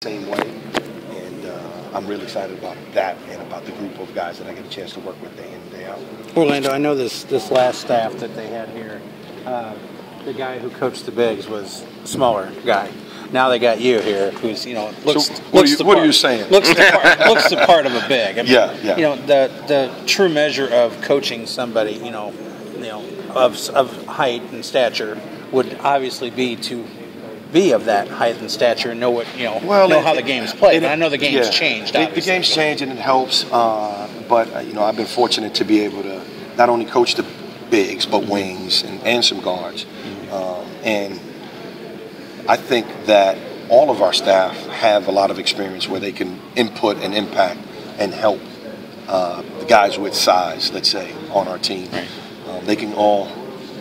same way. And I'm really excited about that and about the group of guys that I get a chance to work with day in and day out. Orlando, I know this last staff that they had here, the guy who coached the bigs was a smaller guy. Now they got you here, who's looks. So what are you saying? Looks the part of a big. I mean, yeah. The true measure of coaching somebody, of height and stature would obviously be to be of that height and stature and know how the game's played. I know the game's changed. The game's changed and it helps. But I've been fortunate to be able to not only coach the bigs but wings and some guards. And I think that all of our staff have a lot of experience where they can input and impact and help the guys with size, let's say, on our team. Right. They can all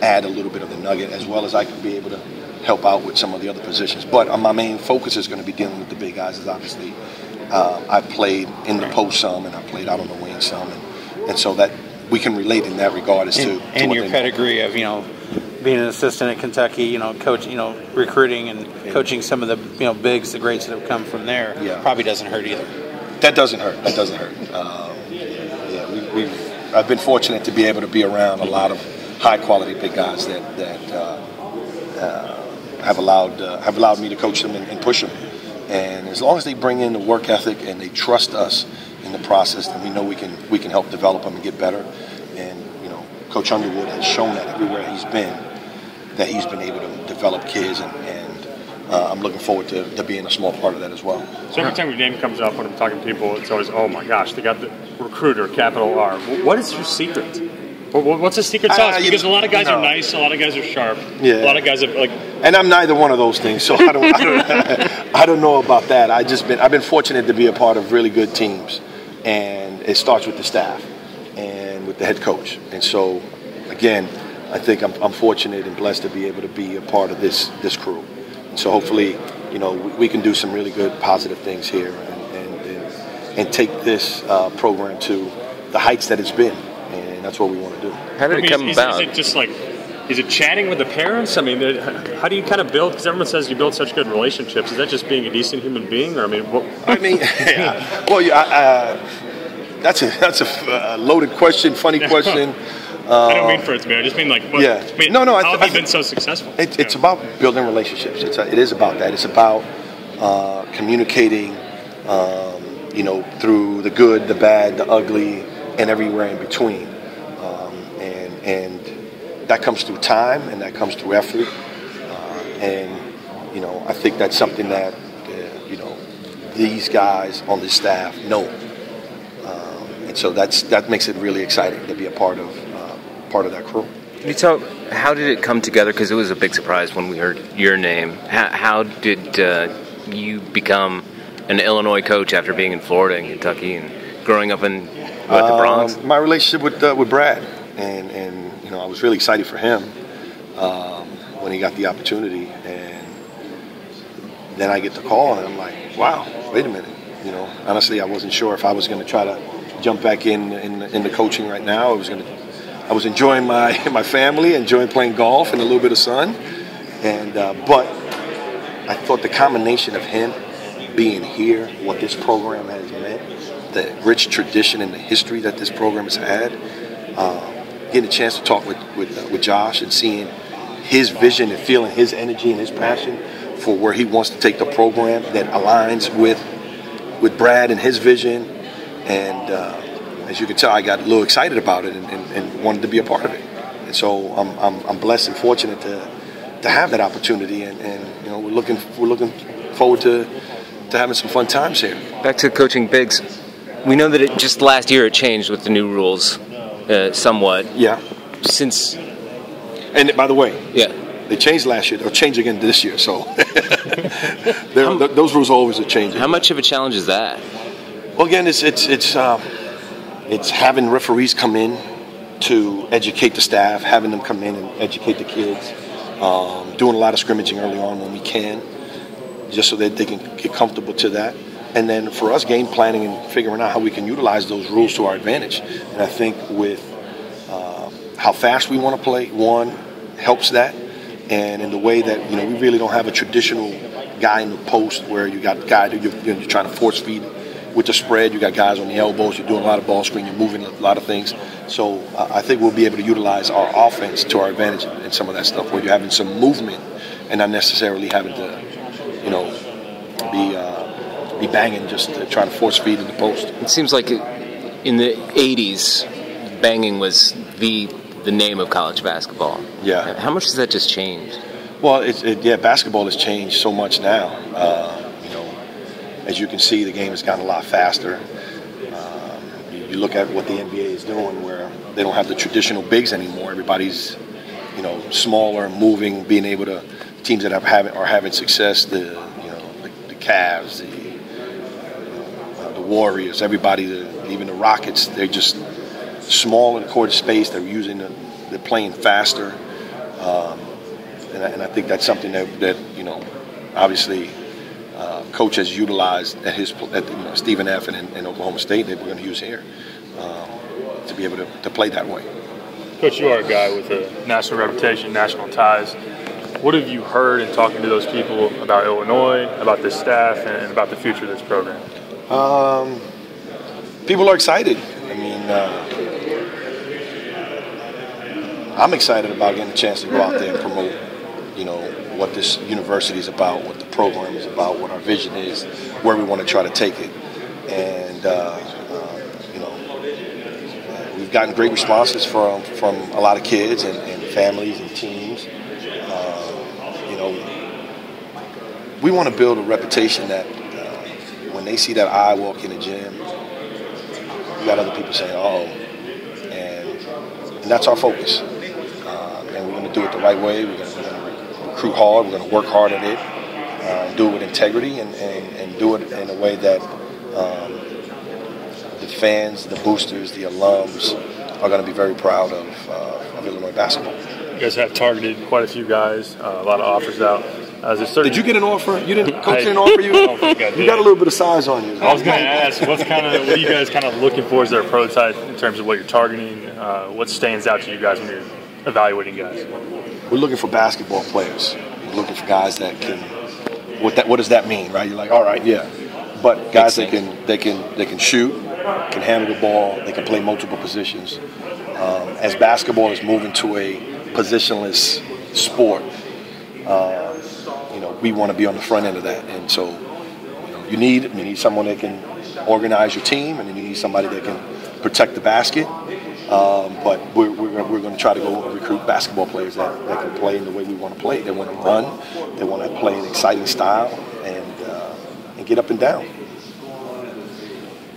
add a little bit of the nugget, as well as I can be able to help out with some of the other positions. But my main focus is going to be dealing with the big guys. Is obviously I played in the post some, and I played out on the wing some, and so that we can relate in that regard as to your pedigree of being an assistant at Kentucky, coach, recruiting and coaching some of the bigs, the greats that have come from there. Probably doesn't hurt either. That doesn't hurt. I've been fortunate to be able to be around a lot of high quality big guys that have allowed me to coach them and push them. And as long as they bring in the work ethic and they trust us in the process, then we know we can help develop them and get better. And Coach Underwood has shown that everywhere he's been, that he's been able to develop kids, and I'm looking forward to being a small part of that as well. So every time your name comes up when I'm talking to people, it's always, oh my gosh, they got the recruiter, capital R. What is your secret? What's the secret sauce? Because a lot of guys are nice, a lot of guys are sharp, a lot of guys are like. And I'm neither one of those things, so I don't know about that. I've been fortunate to be a part of really good teams, and it starts with the staff and with the head coach. And so, again, I think I'm fortunate and blessed to be able to be a part of this crew. And so hopefully, we can do some really good, positive things here and take this program to the heights that it's been. And that's what we want to do. How did it come about? Is it just is it chatting with the parents? I mean, how do you kind of build? Because everyone says you build such good relationships. Is that just being a decent human being, or that's a loaded question, funny question. I don't mean for it to be. I just mean how have you been so successful? It's about building relationships. It is about that. It's about communicating, through the good, the bad, the ugly, and everywhere in between. And that comes through time, and that comes through effort. I think that's something that these guys on the staff know. And so that makes it really exciting to be a part of that crew. Can you talk, how did it come together? Because it was a big surprise when we heard your name. How did you become an Illinois coach after being in Florida and Kentucky and growing up in the Bronx? My relationship with Brad, and I was really excited for him when he got the opportunity, and then I get the call, and I'm like, wow, wait a minute. Honestly, I wasn't sure if I was going to try to jump back in the coaching right now. I was enjoying my family, enjoying playing golf and a little bit of sun, but I thought the combination of him being here, what this program has meant, the rich tradition and the history that this program has had, getting a chance to talk with Josh and seeing his vision and feeling his energy and his passion for where he wants to take the program that aligns with Brad and his vision, and as you can tell, I got a little excited about it and wanted to be a part of it. And so I'm blessed and fortunate to have that opportunity, and we're looking forward to having some fun times here. Back to coaching bigs, we know that it just last year it changed with the new rules somewhat. Yeah. And by the way, they changed last year. They'll change again this year. So those rules always are changing. How much of a challenge is that? Well, again, it's having referees come in to educate the staff, having them come in and educate the kids, doing a lot of scrimmaging early on when we can, just so that they can get comfortable to that. And then for us, game planning and figuring out how we can utilize those rules to our advantage. And I think with how fast we want to play, one, helps that. And in the way that, we really don't have a traditional guy in the post where you got the guy that you're trying to force feed with the spread. You got guys on the elbows. You're doing a lot of ball screen. You're moving a lot of things. So I think we'll be able to utilize our offense to our advantage in some of that stuff where you're having some movement and not necessarily having to, be banging just to try to force feed in the post. It seems like in the 80s, banging was the name of college basketball. Yeah. How much has that just changed? Well, basketball has changed so much now. As you can see, the game has gotten a lot faster. You look at what the NBA is doing, where they don't have the traditional bigs anymore. Everybody's, smaller, moving, being able to. Teams that are having success, the Cavs, the Warriors, everybody, even the Rockets, they're just small in the court space. They're playing faster, and I think that's something that obviously coach has utilized at Stephen F. and Oklahoma State that we're going to use here to be able to play that way. Coach, you are a guy with a national reputation, national ties. What have you heard in talking to those people about Illinois, about this staff, and about the future of this program? People are excited. I mean, I'm excited about getting a chance to go out there and promote, what this university is about, what the program is about, what our vision is, where we want to try to take it. And, we've gotten great responses from a lot of kids and families and teams. We want to build a reputation that when they see that I walk in the gym, you got other people saying, "Oh," and that's our focus. And we're going to do it the right way. We're going to recruit hard. We're going to work hard at it, do it with integrity, and do it in a way that the fans, the boosters, the alums are going to be very proud of Illinois basketball. You guys have targeted quite a few guys, a lot of offers out. Did you get an offer? You didn't? Coach didn't offer you? I don't think I did. You got a little bit of size on you. I was going to ask, what are you guys kind of looking for? Is there a prototype in terms of what you're targeting? What stands out to you guys when you're evaluating guys? We're looking for basketball players. We're looking for guys that can. What does that mean, right? You're like, all right, yeah. But guys that can shoot, can handle the ball, they can play multiple positions. As basketball is moving to a positionless sport, we want to be on the front end of that, and so you need someone that can organize your team, and then you need somebody that can protect the basket. But we're going to try to go recruit basketball players that can play in the way we want to play. They want to run, they want to play an exciting style, and get up and down.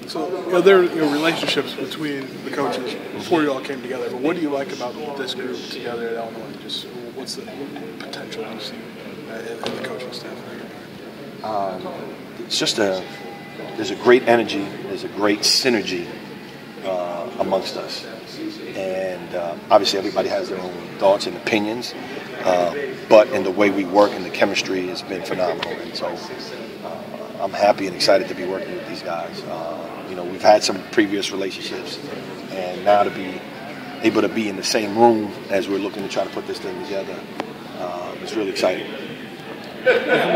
So there are relationships between the coaches before you all came together. But what do you like about this group together at Illinois? Just what's the potential you see in the coaching staff? It's just there's a great energy, there's a great synergy amongst us, and obviously everybody has their own thoughts and opinions, but in the way we work and the chemistry has been phenomenal, and so I'm happy and excited to be working with these guys. We've had some previous relationships, and now to be able to be in the same room as we're looking to try to put this thing together, it's really exciting.